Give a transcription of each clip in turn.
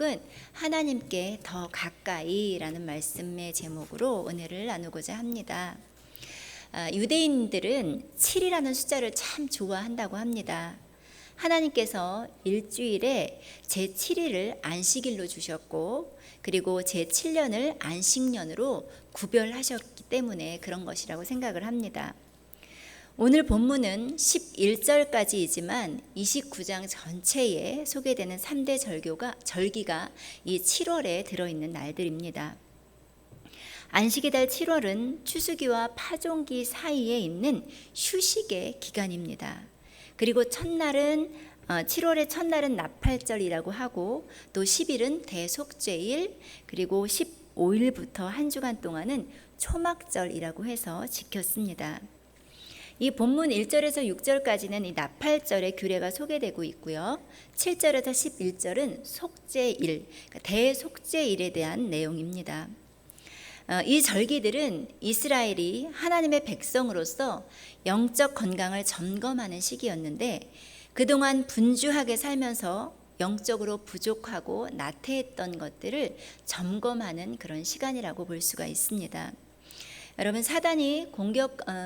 제목은 하나님께 더 가까이라는 말씀의 제목으로 은혜를 나누고자 합니다. 유대인들은 7이라는 숫자를 참 좋아한다고 합니다. 하나님께서 일주일에 제7일을 안식일로 주셨고, 그리고 제7년을 안식년으로 구별하셨기 때문에 그런 것이라고 생각을 합니다. 오늘 본문은 11절까지이지만 29장 전체에 소개되는 3대 절기가 이 7월에 들어있는 날들입니다. 안식의 달 7월은 추수기와 파종기 사이에 있는 휴식의 기간입니다. 그리고 7월의 첫날은 나팔절이라고 하고, 또 10일은 대속죄일, 그리고 15일부터 한 주간 동안은 초막절이라고 해서 지켰습니다. 이 본문 1절에서 6절까지는 이 나팔절의 규례가 소개되고 있고요. 7절에서 11절은 속죄일, 대속죄일에 대한 내용입니다. 이 절기들은 이스라엘이 하나님의 백성으로서 영적 건강을 점검하는 시기였는데, 그동안 분주하게 살면서 영적으로 부족하고 나태했던 것들을 점검하는 그런 시간이라고 볼 수가 있습니다. 여러분, 사단이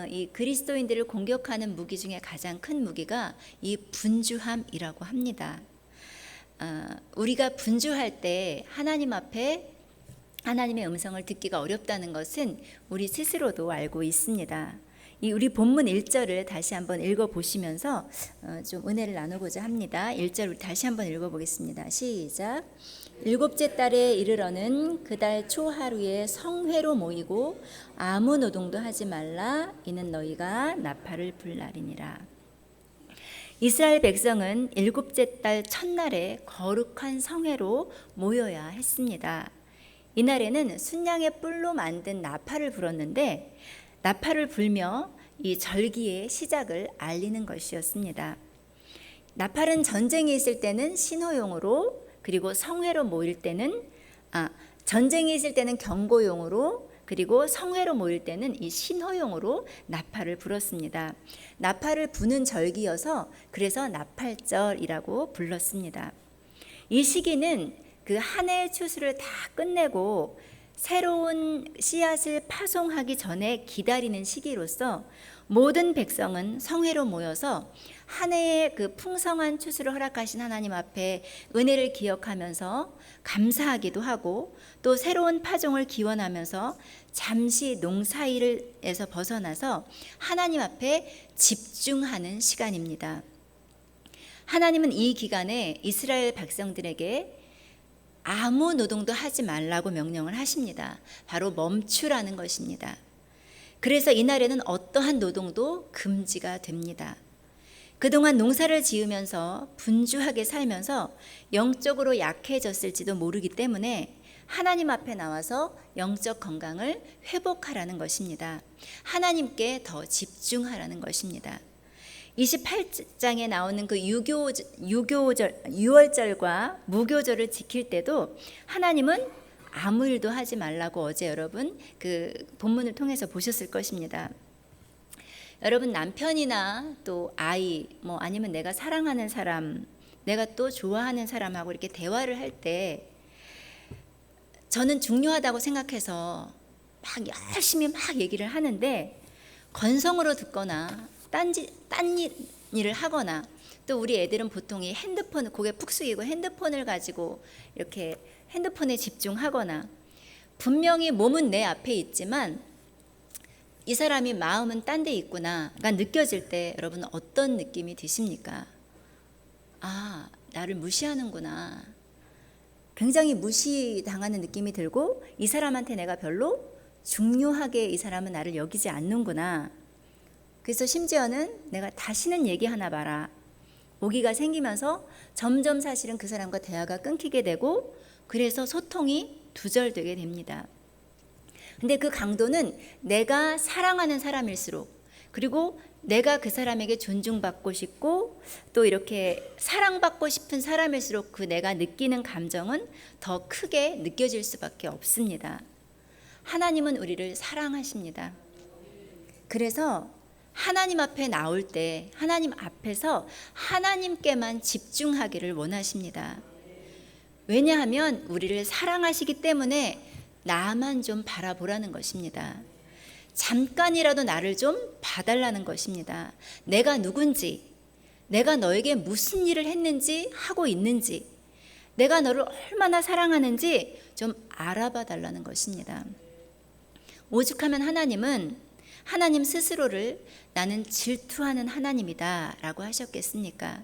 이 그리스도인들을 공격하는 무기 중에 가장 큰 무기가 이 분주함이라고 합니다. 우리가 분주할 때 하나님 앞에 하나님의 음성을 듣기가 어렵다는 것은 우리 스스로도 알고 있습니다. 우리 본문 1절을 다시 한번 읽어보시면서 좀 은혜를 나누고자 합니다. 1절 다시 한번 읽어보겠습니다. 시작. 일곱째 달에 이르러는 그 달 초하루에 성회로 모이고 아무 노동도 하지 말라. 이는 너희가 나팔을 불 날이니라. 이스라엘 백성은 일곱째 달 첫날에 거룩한 성회로 모여야 했습니다. 이날에는 순양의 뿔로 만든 나팔을 불었는데, 나팔을 불며 이 절기의 시작을 알리는 것이었습니다. 나팔은 전쟁이 있을 때는 신호용으로, 그리고 성회로 모일 때는 전쟁이 있을 때는 경고용으로, 그리고 성회로 모일 때는 이 신호용으로 나팔을 불었습니다. 나팔을 부는 절기여서 그래서 나팔절이라고 불렀습니다. 이 시기는 그 한 해의 추수를 다 끝내고 새로운 씨앗을 파송하기 전에 기다리는 시기로서 모든 백성은 성회로 모여서 한 해의 그 풍성한 추수를 허락하신 하나님 앞에 은혜를 기억하면서 감사하기도 하고, 또 새로운 파종을 기원하면서 잠시 농사일에서 벗어나서 하나님 앞에 집중하는 시간입니다. 하나님은 이 기간에 이스라엘 백성들에게 아무 노동도 하지 말라고 명령을 하십니다. 바로 멈추라는 것입니다. 그래서 이날에는 어떠한 노동도 금지가 됩니다. 그동안 농사를 지으면서 분주하게 살면서 영적으로 약해졌을지도 모르기 때문에 하나님 앞에 나와서 영적 건강을 회복하라는 것입니다. 하나님께 더 집중하라는 것입니다. 28장에 나오는 그 유월절과 무교절을 지킬 때도 하나님은 아무 일도 하지 말라고 어제 여러분 그 본문을 통해서 보셨을 것입니다. 여러분, 남편이나 또 아이, 아니면 내가 사랑하는 사람, 내가 또 좋아하는 사람하고 이렇게 대화를 할 때 저는 중요하다고 생각해서 막 열심히 막 얘기를 하는데, 건성으로 듣거나 딴 일을 하거나, 또 우리 애들은 보통 이 핸드폰을 고개 푹 숙이고 핸드폰을 가지고 이렇게 핸드폰에 집중하거나, 분명히 몸은 내 앞에 있지만 이 사람이 마음은 딴 데 있구나가 느껴질 때 여러분 어떤 느낌이 드십니까? 나를 무시하는구나. 굉장히 무시당하는 느낌이 들고, 이 사람한테 내가 별로 중요하게 이 사람은 나를 여기지 않는구나. 그래서 심지어는 내가 다시는 얘기하나 봐라, 오기가 생기면서 점점 사실은 그 사람과 대화가 끊기게 되고, 그래서 소통이 두절되게 됩니다. 근데 그 강도는 내가 사랑하는 사람일수록, 그리고 내가 그 사람에게 존중받고 싶고 또 이렇게 사랑받고 싶은 사람일수록 그 내가 느끼는 감정은 더 크게 느껴질 수밖에 없습니다. 하나님은 우리를 사랑하십니다. 그래서 하나님 앞에 나올 때 하나님 앞에서 하나님께만 집중하기를 원하십니다. 왜냐하면 우리를 사랑하시기 때문에 나만 좀 바라보라는 것입니다. 잠깐이라도 나를 좀 봐달라는 것입니다. 내가 누군지, 내가 너에게 무슨 일을 했는지, 하고 있는지, 내가 너를 얼마나 사랑하는지 좀 알아봐 달라는 것입니다. 오죽하면 하나님은 하나님 스스로를 나는 질투하는 하나님이다 라고 하셨겠습니까?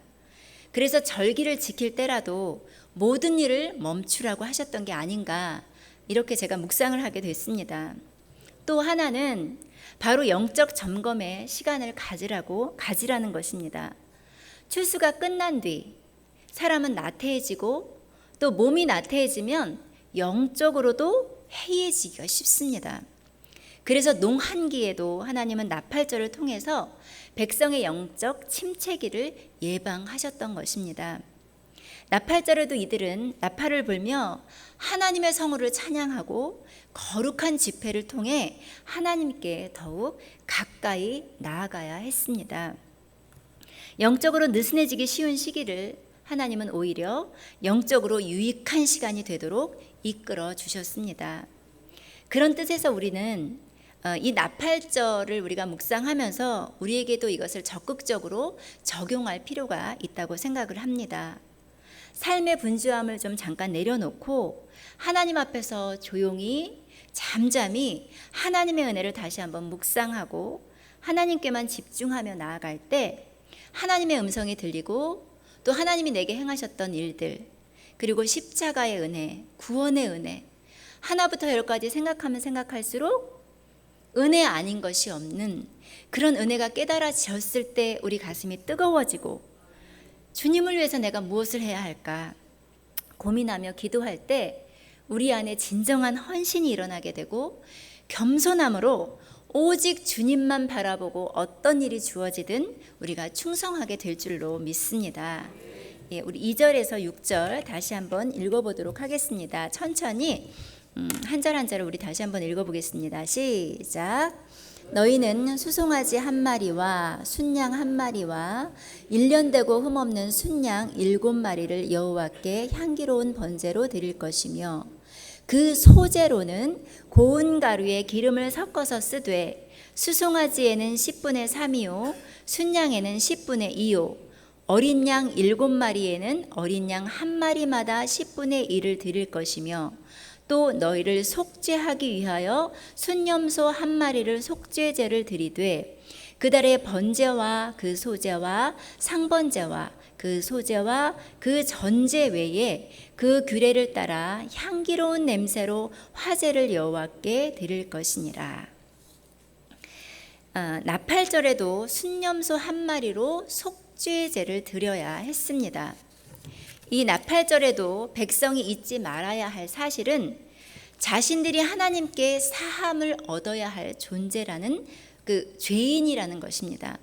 그래서 절기를 지킬 때라도 모든 일을 멈추라고 하셨던 게 아닌가, 이렇게 제가 묵상을 하게 됐습니다. 또 하나는 바로 영적 점검의 시간을 가지라는 것입니다. 추수가 끝난 뒤 사람은 나태해지고 또 몸이 나태해지면 영적으로도 해이해지기가 쉽습니다. 그래서 농한기에도 하나님은 나팔절을 통해서 백성의 영적 침체기를 예방하셨던 것입니다. 나팔절에도 이들은 나팔을 불며 하나님의 성호를 찬양하고 거룩한 집회를 통해 하나님께 더욱 가까이 나아가야 했습니다. 영적으로 느슨해지기 쉬운 시기를 하나님은 오히려 영적으로 유익한 시간이 되도록 이끌어 주셨습니다. 그런 뜻에서 우리는 이 나팔절을 우리가 묵상하면서 우리에게도 이것을 적극적으로 적용할 필요가 있다고 생각을 합니다. 삶의 분주함을 좀 잠깐 내려놓고 하나님 앞에서 조용히 잠잠히 하나님의 은혜를 다시 한번 묵상하고 하나님께만 집중하며 나아갈 때 하나님의 음성이 들리고 또 하나님이 내게 행하셨던 일들, 그리고 십자가의 은혜, 구원의 은혜, 하나부터 열까지 생각하면 생각할수록 은혜 아닌 것이 없는 그런 은혜가 깨달아졌을 때 우리 가슴이 뜨거워지고 주님을 위해서 내가 무엇을 해야 할까 고민하며 기도할 때 우리 안에 진정한 헌신이 일어나게 되고 겸손함으로 오직 주님만 바라보고 어떤 일이 주어지든 우리가 충성하게 될 줄로 믿습니다. 예, 우리 2절에서 6절 다시 한번 읽어보도록 하겠습니다. 천천히 한 절 한 절을 우리 다시 한번 읽어보겠습니다. 시작. 너희는 수송아지 한 마리와 순양 한 마리와 1년 되고 흠없는 순양 7마리를 여호와께 향기로운 번제로 드릴 것이며 그 소제로는 고운 가루에 기름을 섞어서 쓰되 수송아지에는 10분의 3이요 순양에는 10분의 2요 어린 양 7마리에는 어린 양 한 마리마다 10분의 1을 드릴 것이며 또 너희를 속죄하기 위하여 순염소 한 마리를 속죄제를 드리되 그 달에 번제와 그 소제와 상번제와 그 소제와 그 전제 외에 그 규례를 따라 향기로운 냄새로 화제를 여호와께 드릴 것이니라. 나팔절에도 순염소 한 마리로 속죄제를 드려야 했습니다. 이 나팔절에도 백성이 잊지 말아야 할 사실은 자신들이 하나님께 사함을 얻어야 할 존재라는 그 죄인이라는 것입니다.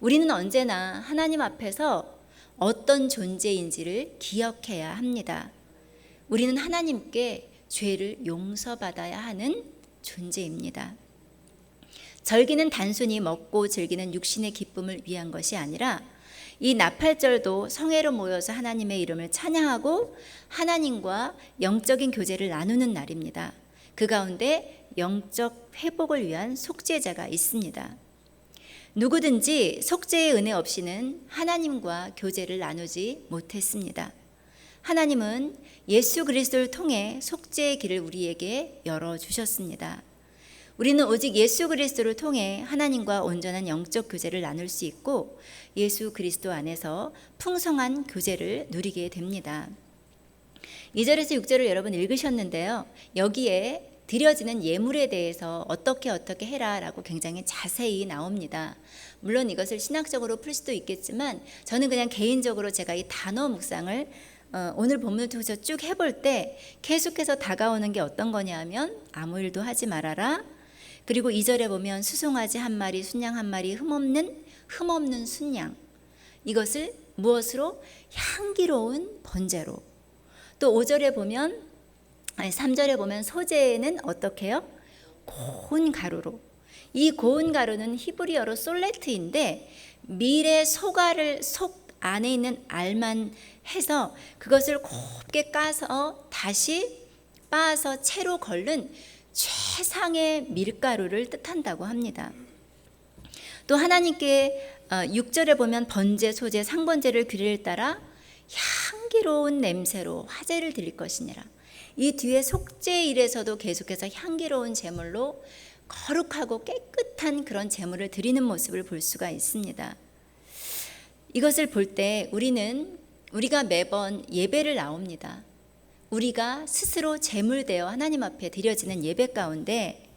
우리는 언제나 하나님 앞에서 어떤 존재인지를 기억해야 합니다. 우리는 하나님께 죄를 용서받아야 하는 존재입니다. 절기는 단순히 먹고 즐기는 육신의 기쁨을 위한 것이 아니라 이 나팔절도 성회로 모여서 하나님의 이름을 찬양하고 하나님과 영적인 교제를 나누는 날입니다. 그 가운데 영적 회복을 위한 속죄제가 있습니다. 누구든지 속죄의 은혜 없이는 하나님과 교제를 나누지 못했습니다. 하나님은 예수 그리스도를 통해 속죄의 길을 우리에게 열어주셨습니다. 우리는 오직 예수 그리스도를 통해 하나님과 온전한 영적 교제를 나눌 수 있고 예수 그리스도 안에서 풍성한 교제를 누리게 됩니다. 2절에서 6절을 여러분 읽으셨는데요. 여기에 드려지는 예물에 대해서 어떻게 해라 라고 굉장히 자세히 나옵니다. 물론 이것을 신학적으로 풀 수도 있겠지만 저는 그냥 개인적으로 제가 이 단어 묵상을 오늘 본문을 통해서 쭉 해볼 때 계속해서 다가오는 게 어떤 거냐 하면 아무 일도 하지 말아라. 그리고 2절에 보면 수송아지 한 마리, 순양 한 마리, 흠없는 순양. 이것을 무엇으로? 향기로운 번제로. 또 5절에 보면 3절에 보면 소제는 어떻게 해요? 고운 가루로. 이 고운 가루는 히브리어로 솔레트인데 밀의 안에 있는 알만 해서 그것을 곱게 까서 다시 빻아서 채로 걸른 최상의 밀가루를 뜻한다고 합니다. 또 하나님께 6절에 보면 번제, 소제, 상번제를 규례를 따라 향기로운 냄새로 화제를 드릴 것이니라. 이 뒤에 속죄일에서도 계속해서 향기로운 제물로 거룩하고 깨끗한 그런 제물을 드리는 모습을 볼 수가 있습니다. 이것을 볼 때 우리가 매번 예배를 나옵니다. 우리가 스스로 제물되어 하나님 앞에 드려지는 예배 가운데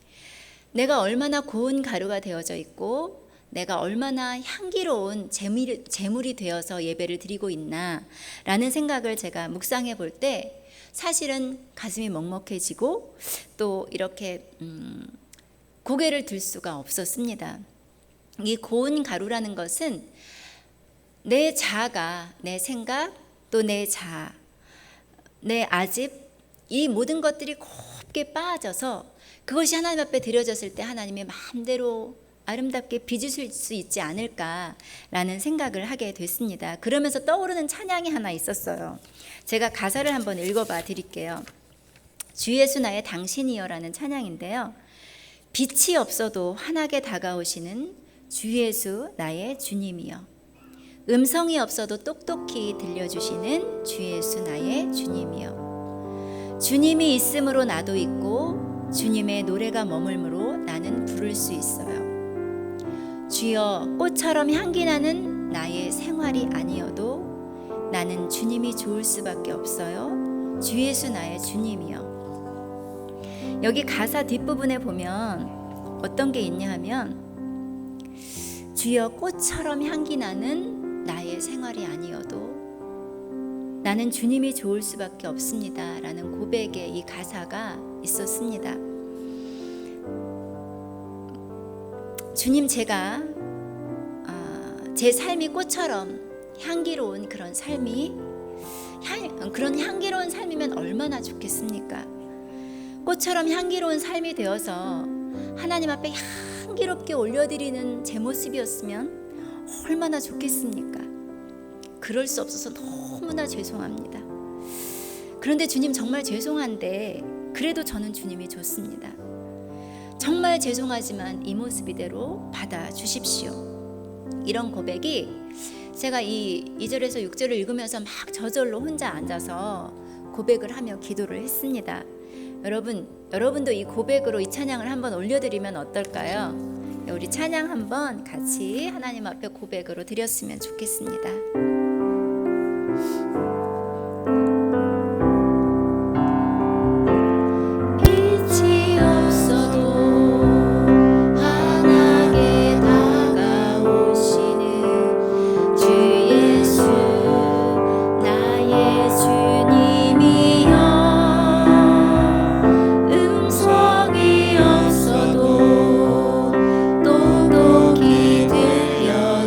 내가 얼마나 고운 가루가 되어져 있고 내가 얼마나 향기로운 제물이 되어서 예배를 드리고 있나 라는 생각을 제가 묵상해 볼 때 사실은 가슴이 먹먹해지고 또 이렇게 고개를 들 수가 없었습니다. 이 고운 가루라는 것은 내 자아가, 내 생각, 또 내 자아, 내 아집, 이 모든 것들이 곱게 빠져서 그것이 하나님 앞에 드려졌을 때 하나님의 마음대로 아름답게 빚으실 수 있지 않을까라는 생각을 하게 됐습니다. 그러면서 떠오르는 찬양이 하나 있었어요. 제가 가사를 한번 읽어봐 드릴게요. 주 예수 나의 당신이여라는 찬양인데요. 빛이 없어도 환하게 다가오시는 주 예수 나의 주님이여, 음성이 없어도 똑똑히 들려주시는 주 예수 나의 주님이여, 주님이 있으므로 나도 있고 주님의 노래가 머물므로 나는 부를 수 있어요. 주여, 꽃처럼 향기 나는 나의 생활이 아니어도 나는 주님이 좋을 수밖에 없어요. 주 예수 나의 주님이여. 여기 가사 뒷부분에 보면 어떤 게 있냐 하면 주여, 꽃처럼 향기 나는 나의 생활이 아니어도 나는 주님이 좋을 수밖에 없습니다 라는 고백의 이 가사가 있었습니다. 주님, 제가 제 삶이 꽃처럼 향기로운 그런 삶이 그런 향기로운 삶이면 얼마나 좋겠습니까? 꽃처럼 향기로운 삶이 되어서 하나님 앞에 향기롭게 올려드리는 제 모습이었으면 얼마나 좋겠습니까? 그럴 수 없어서 너무나 죄송합니다. 그런데 주님, 정말 죄송한데 그래도 저는 주님이 좋습니다. 정말 죄송하지만 이 모습 이대로 받아주십시오. 이런 고백이 제가 이 2절에서 6절을 읽으면서 막 저절로 혼자 앉아서 고백을 하며 기도를 했습니다. 여러분도 이 고백으로 이 찬양을 한번 올려드리면 어떨까요? 우리 찬양 한번 같이 하나님 앞에 고백으로 드렸으면 좋겠습니다.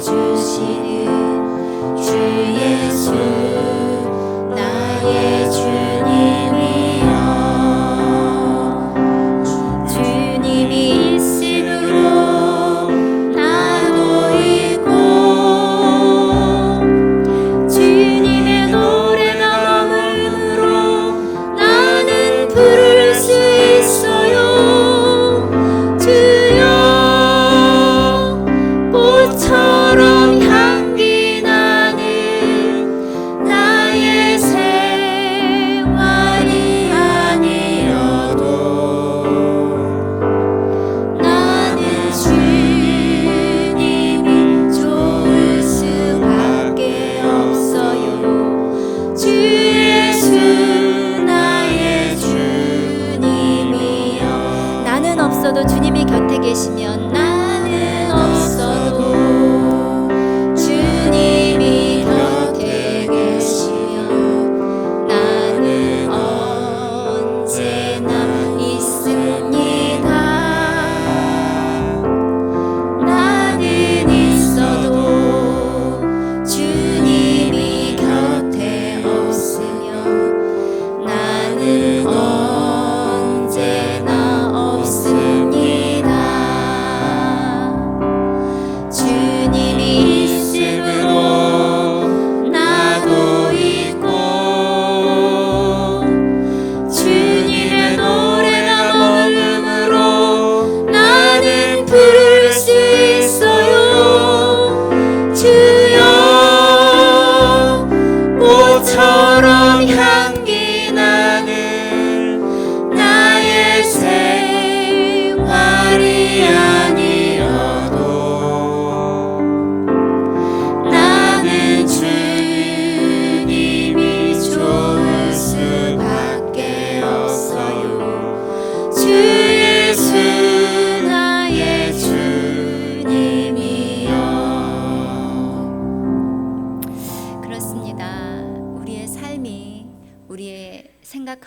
주시는 주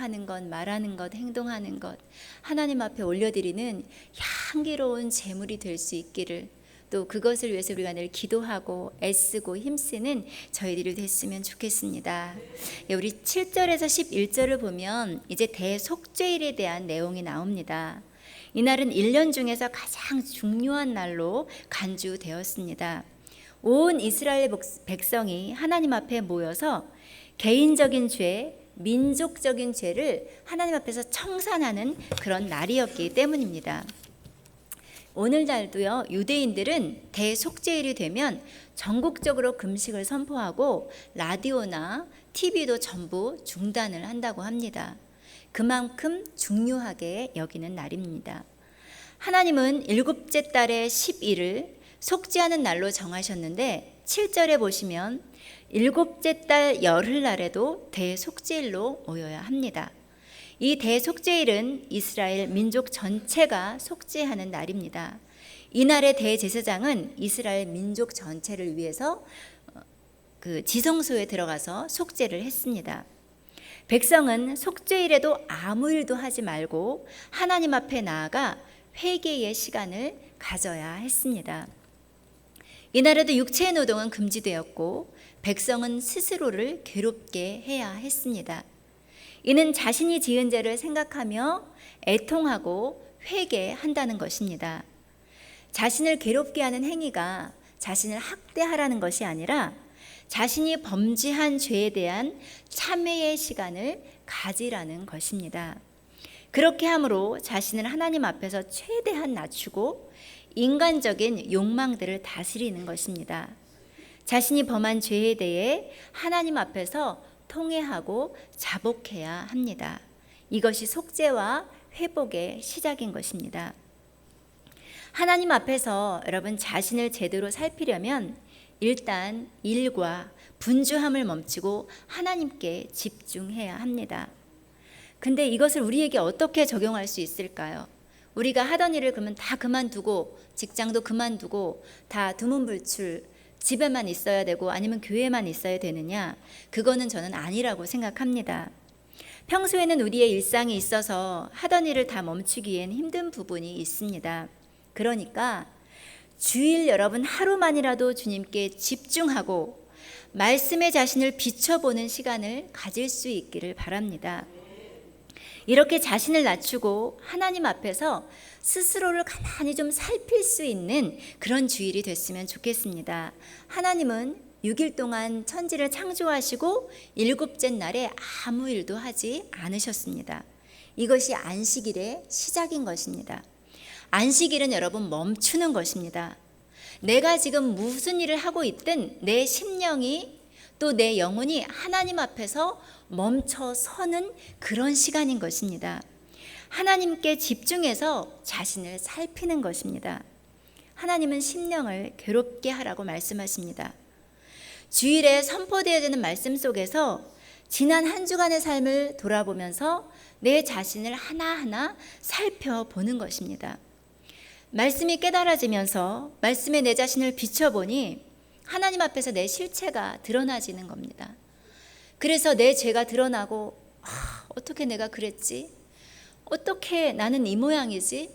생각하는 것, 말하는 것, 행동하는 것 하나님 앞에 올려드리는 향기로운 제물이 될 수 있기를, 또 그것을 위해서 우리가 늘 기도하고 애쓰고 힘쓰는 저희들이 됐으면 좋겠습니다. 우리 7절에서 11절을 보면 이제 대속죄일에 대한 내용이 나옵니다. 이날은 1년 중에서 가장 중요한 날로 간주되었습니다. 온 이스라엘 백성이 하나님 앞에 모여서 개인적인 죄, 민족적인 죄를 하나님 앞에서 청산하는 그런 날이었기 때문입니다. 오늘날도요, 유대인들은 대속죄일이 되면 전국적으로 금식을 선포하고 라디오나 TV도 전부 중단을 한다고 합니다. 그만큼 중요하게 여기는 날입니다. 하나님은 일곱째 달의 10일을 속죄하는 날로 정하셨는데 7절에 보시면 일곱째 달 열흘날에도 대속죄일로 모여야 합니다. 이 대속죄일은 이스라엘 민족 전체가 속죄하는 날입니다. 이날의 대제사장은 이스라엘 민족 전체를 위해서 그 지성소에 들어가서 속죄를 했습니다. 백성은 속죄일에도 아무 일도 하지 말고 하나님 앞에 나아가 회개의 시간을 가져야 했습니다. 이날에도 육체의 노동은 금지되었고 백성은 스스로를 괴롭게 해야 했습니다. 이는 자신이 지은 죄를 생각하며 애통하고 회개한다는 것입니다. 자신을 괴롭게 하는 행위가 자신을 학대하라는 것이 아니라 자신이 범죄한 죄에 대한 참회의 시간을 가지라는 것입니다. 그렇게 함으로 자신을 하나님 앞에서 최대한 낮추고 인간적인 욕망들을 다스리는 것입니다. 자신이 범한 죄에 대해 하나님 앞에서 통회하고 자복해야 합니다. 이것이 속죄와 회복의 시작인 것입니다. 하나님 앞에서 여러분 자신을 제대로 살피려면 일단 일과 분주함을 멈추고 하나님께 집중해야 합니다. 근데 이것을 우리에게 어떻게 적용할 수 있을까요? 우리가 하던 일을 그러면 다 그만두고 직장도 그만두고 다 두문불출 집에만 있어야 되고 아니면 교회만 있어야 되느냐? 그거는 저는 아니라고 생각합니다. 평소에는 우리의 일상이 있어서 하던 일을 다 멈추기엔 힘든 부분이 있습니다. 그러니까 주일 여러분 하루만이라도 주님께 집중하고 말씀의 자신을 비춰보는 시간을 가질 수 있기를 바랍니다. 이렇게 자신을 낮추고 하나님 앞에서 스스로를 가만히 좀 살필 수 있는 그런 주일이 됐으면 좋겠습니다. 하나님은 6일 동안 천지를 창조하시고 일곱째 날에 아무 일도 하지 않으셨습니다. 이것이 안식일의 시작인 것입니다. 안식일은 여러분 멈추는 것입니다. 내가 지금 무슨 일을 하고 있든 내 심령이 또 내 영혼이 하나님 앞에서 멈춰 서는 그런 시간인 것입니다. 하나님께 집중해서 자신을 살피는 것입니다. 하나님은 심령을 괴롭게 하라고 말씀하십니다. 주일에 선포되어야 되는 말씀 속에서 지난 한 주간의 삶을 돌아보면서 내 자신을 하나하나 살펴보는 것입니다. 말씀이 깨달아지면서 말씀에 내 자신을 비춰보니 하나님 앞에서 내 실체가 드러나지는 겁니다. 그래서 내 죄가 드러나고 어떻게 내가 그랬지? 어떻게 나는 이 모양이지?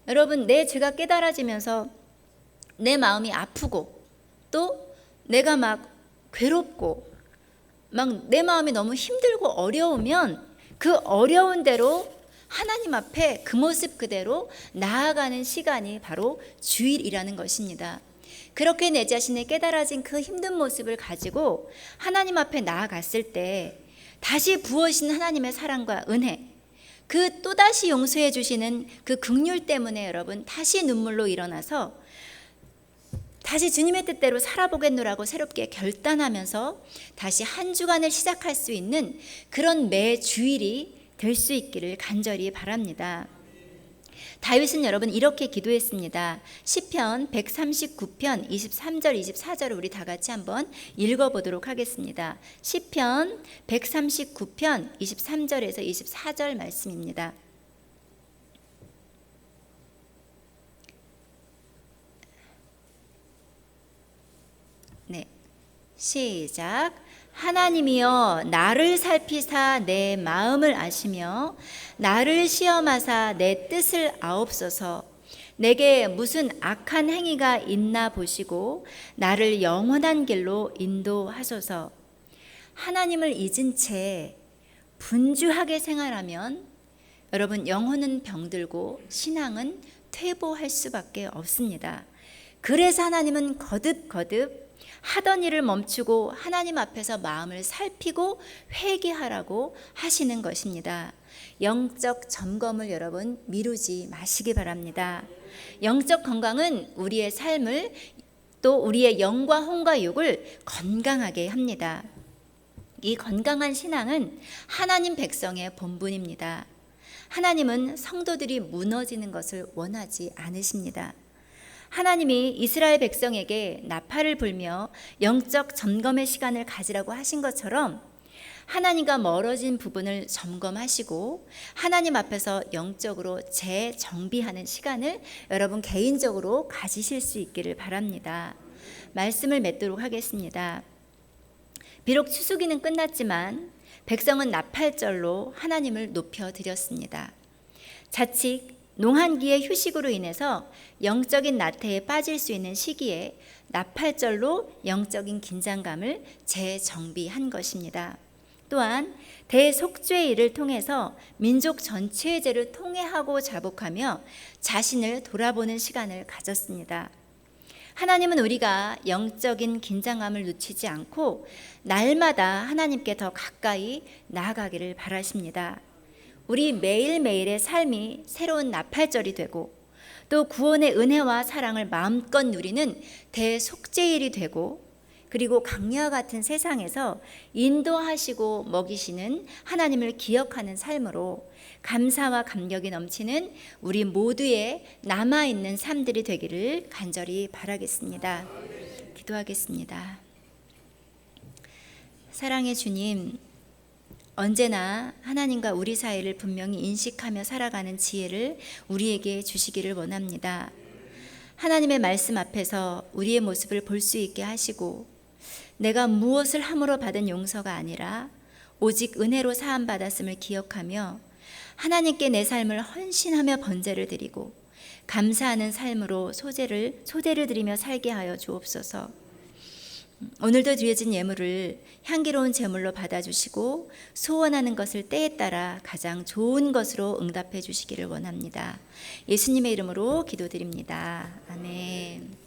여러분, 내 죄가 깨달아지면서 내 마음이 아프고 또 내가 막 괴롭고 막 내 마음이 너무 힘들고 어려우면 그 어려운 대로 하나님 앞에 그 모습 그대로 나아가는 시간이 바로 주일이라는 것입니다. 그렇게 내 자신의 깨달아진 그 힘든 모습을 가지고 하나님 앞에 나아갔을 때 다시 부어지는 하나님의 사랑과 은혜, 그 또다시 용서해 주시는 그 긍휼 때문에 여러분 다시 눈물로 일어나서 다시 주님의 뜻대로 살아보겠노라고 새롭게 결단하면서 다시 한 주간을 시작할 수 있는 그런 매 주일이 될 수 있기를 간절히 바랍니다. 다윗은 여러분 이렇게 기도했습니다. 시편 139편 23절 24절을 우리 다 같이 한번 읽어보도록 하겠습니다. 시편 139편 23절에서 24절 말씀입니다. 네, 시작. 하나님이여 나를 살피사 내 마음을 아시며 나를 시험하사 내 뜻을 아옵소서. 내게 무슨 악한 행위가 있나 보시고 나를 영원한 길로 인도하소서. 하나님을 잊은 채 분주하게 생활하면 여러분 영혼은 병들고 신앙은 퇴보할 수밖에 없습니다. 그래서 하나님은 거듭 하던 일을 멈추고 하나님 앞에서 마음을 살피고 회개하라고 하시는 것입니다. 영적 점검을 여러분 미루지 마시기 바랍니다. 영적 건강은 우리의 삶을 또 우리의 영과 혼과 육을 건강하게 합니다. 이 건강한 신앙은 하나님 백성의 본분입니다. 하나님은 성도들이 무너지는 것을 원하지 않으십니다. 하나님이 이스라엘 백성에게 나팔을 불며 영적 점검의 시간을 가지라고 하신 것처럼 하나님과 멀어진 부분을 점검하시고 하나님 앞에서 영적으로 재정비하는 시간을 여러분 개인적으로 가지실 수 있기를 바랍니다. 말씀을 맺도록 하겠습니다. 비록 추수기는 끝났지만 백성은 나팔절로 하나님을 높여드렸습니다. 자칫 농한기의 휴식으로 인해서 영적인 나태에 빠질 수 있는 시기에 나팔절로 영적인 긴장감을 재정비한 것입니다. 또한 대속죄일을 통해서 민족 전체의 죄를 통회하고 자복하며 자신을 돌아보는 시간을 가졌습니다. 하나님은 우리가 영적인 긴장감을 놓치지 않고 날마다 하나님께 더 가까이 나아가기를 바라십니다. 우리 매일매일의 삶이 새로운 나팔절이 되고 또 구원의 은혜와 사랑을 마음껏 누리는 대속죄일이 되고 그리고 강야와 같은 세상에서 인도하시고 먹이시는 하나님을 기억하는 삶으로 감사와 감격이 넘치는 우리 모두의 남아있는 삶들이 되기를 간절히 바라겠습니다. 기도하겠습니다. 사랑의 주님, 언제나 하나님과 우리 사이를 분명히 인식하며 살아가는 지혜를 우리에게 주시기를 원합니다. 하나님의 말씀 앞에서 우리의 모습을 볼 수 있게 하시고 내가 무엇을 함으로 받은 용서가 아니라 오직 은혜로 사함받았음을 기억하며 하나님께 내 삶을 헌신하며 번제를 드리고 감사하는 삶으로 소제를 드리며 살게 하여 주옵소서. 오늘도 드려진 예물을 향기로운 제물로 받아주시고 소원하는 것을 때에 따라 가장 좋은 것으로 응답해 주시기를 원합니다. 예수님의 이름으로 기도드립니다. 아멘.